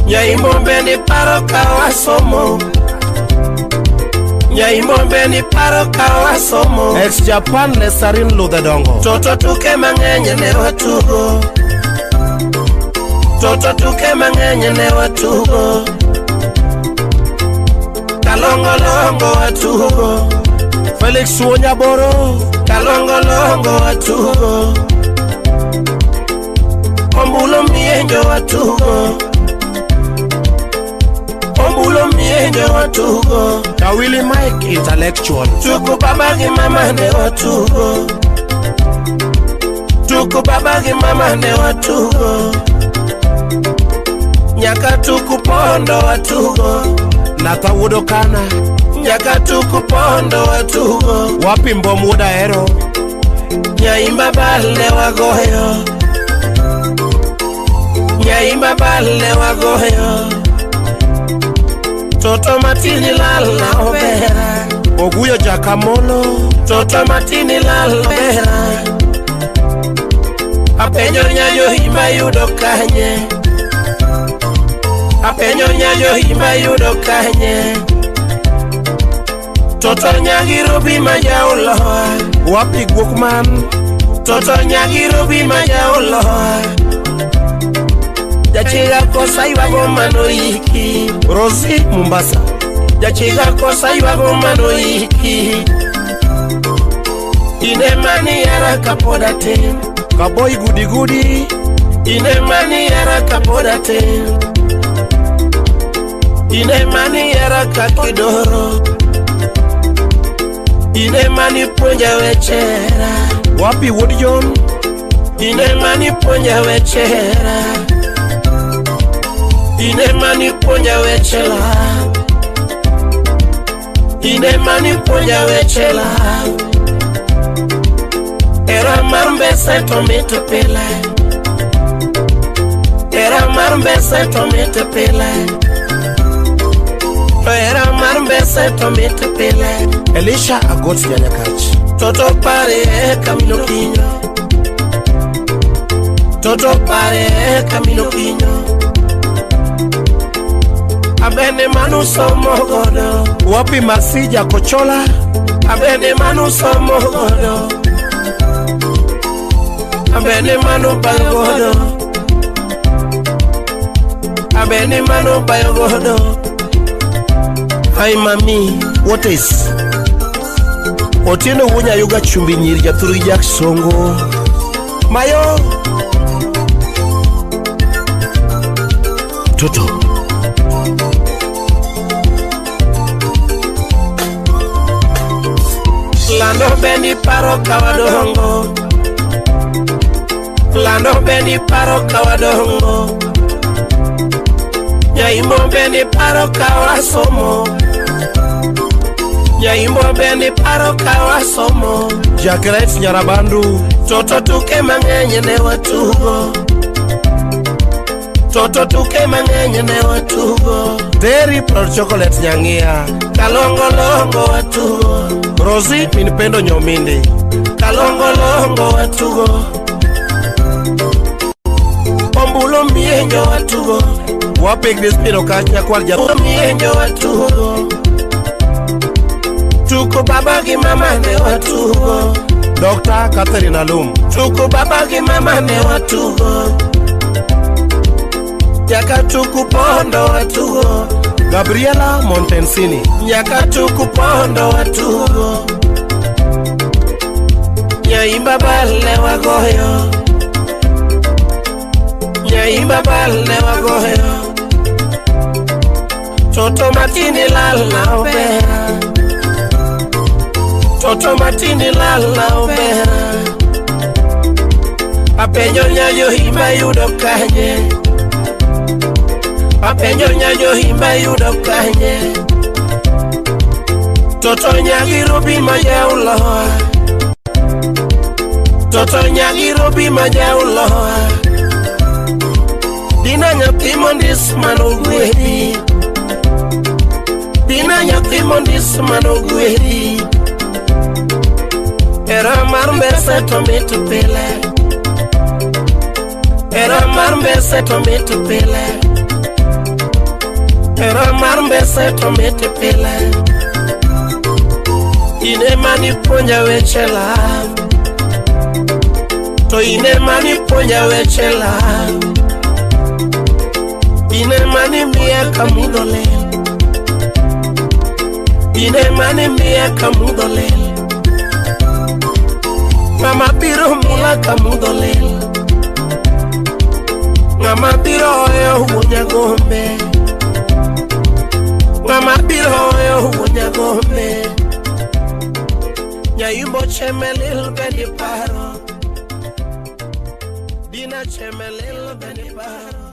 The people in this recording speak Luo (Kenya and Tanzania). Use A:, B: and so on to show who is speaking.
A: Nyaimombe ni paro kawasomo. Nyaimombe ni paro kawasomo.
B: Ex Japan le Sarin Ludedongo.
A: Toto tuke mangenye ne watugo. Toto tuke mangenye ne watugo. Kalongolongo watugo.
B: Felix Wonyaboro.
A: Kalongolongo watugo. Ombulo mienjo watugo. Ombulo mienjo watugo.
B: Kawili Mike intellectual.
A: Tuku baba gi mama ne watugo. Tuku baba gi mama ne watugo. Nyaka tuku pondo watugo.
B: Nata wudo kana.
A: Nyaka tuku pondo watugo.
B: Wapi mbom wuda ero.
A: Nyaimba balne wagoyo. Nyaimba balne wagoyo. Toto matini lal na obera.
B: Oguyo Jakamolo.
A: Toto matini lal na obera. Apenyo nyayo hima yudo kanye. Apenyo nyayo hima yudo kanye. Toto nyagiro bima jauloa.
B: Wapi Gwokman.
A: Toto nyagiro bima jauloa. Jachiga kosa iwago mano iki.
B: Rosie Mombasa.
A: Jachiga kosa iwago mano iki. Ine mani yara kapoda ten.
B: Kaboy Gudi Gudi.
A: Ine mani yara kapoda ten. Ine mani yara kakidoro. Ine mani ponja wechera.
B: Wapi Wood John.
A: Ine mani ponja wechera. Ine mani ponja wechela. Ine mani ponja wechela. Era marmbe se tomete pele. Era marmbe se tomete pele. Era marmbe se tomete pele.
B: Elisha Agot Nyanyakachi.
A: Toto pare camino kinyo. Toto pare camino kinyo. Abene manu somo godo.
B: Wapi Masija Kochola.
A: Abene manu somo godo. Abene manu bayo godo. Abene manu bayo godo.
B: Hi mami, what is? Otieno Wunya Yuga Chumbi Nyiri Jathuri Jak Songo. Mayo. Toto.
A: Lando beni paro kawadongo. Lando beni paro kawadongo. Nyaimbo beni paro kawasomo. Nyaimbo beni paro kawasomo.
B: Jacqueline Nyarabandu.
A: Toto tuke mangenye ne watugo. Toto tuke mangenye ne watugo.
B: Dairy Proud Chocolate Nyangia.
A: Kalongolongo watugo.
B: Rosie Minipendo Nyomindi.
A: Kalongolongo watugo. Ombulo mienjo watugo.
B: Wapi Crispino Kanya kwa Japan.
A: Mienjo watugo. Tuko baba gi mama ne watugo.
B: Dr. Catherine Alum.
A: Tuko baba gi mama ne watugo. Yaka tuku pondo watugo.
B: Gabriela Montensini.
A: Yaka tuku pondo watugo. Nyaimba balne wagoyo. Nyaimba balne wagoyo. Toto matini lal na obera. Toto matini lal na obera. Apenyo nyayo hima yudo kanye. Apenyo nyayo hima yudo kanye. Toto nyagiro bima jauloa. Toto nyagiro bima jauloa. Dina nyathi mondis manogweri. Dina nyathi mondis manogweri. Era marmbe se tomete pele. Era mar mbese to mit pile. Era mar mbese to mit pile. Ine mani puonja weche law. To ine mani puonja weche law. Ine mani miya kamudho lel. Ine mani miya kamudho lel. Ng'ama biro mula kamudho lel. Ng'ama biro oyo wuonya gombe. Ng'ama biro oyo wuonya gombe. Nyayimbo chemelil beni paro. Dina chemelil beni paro.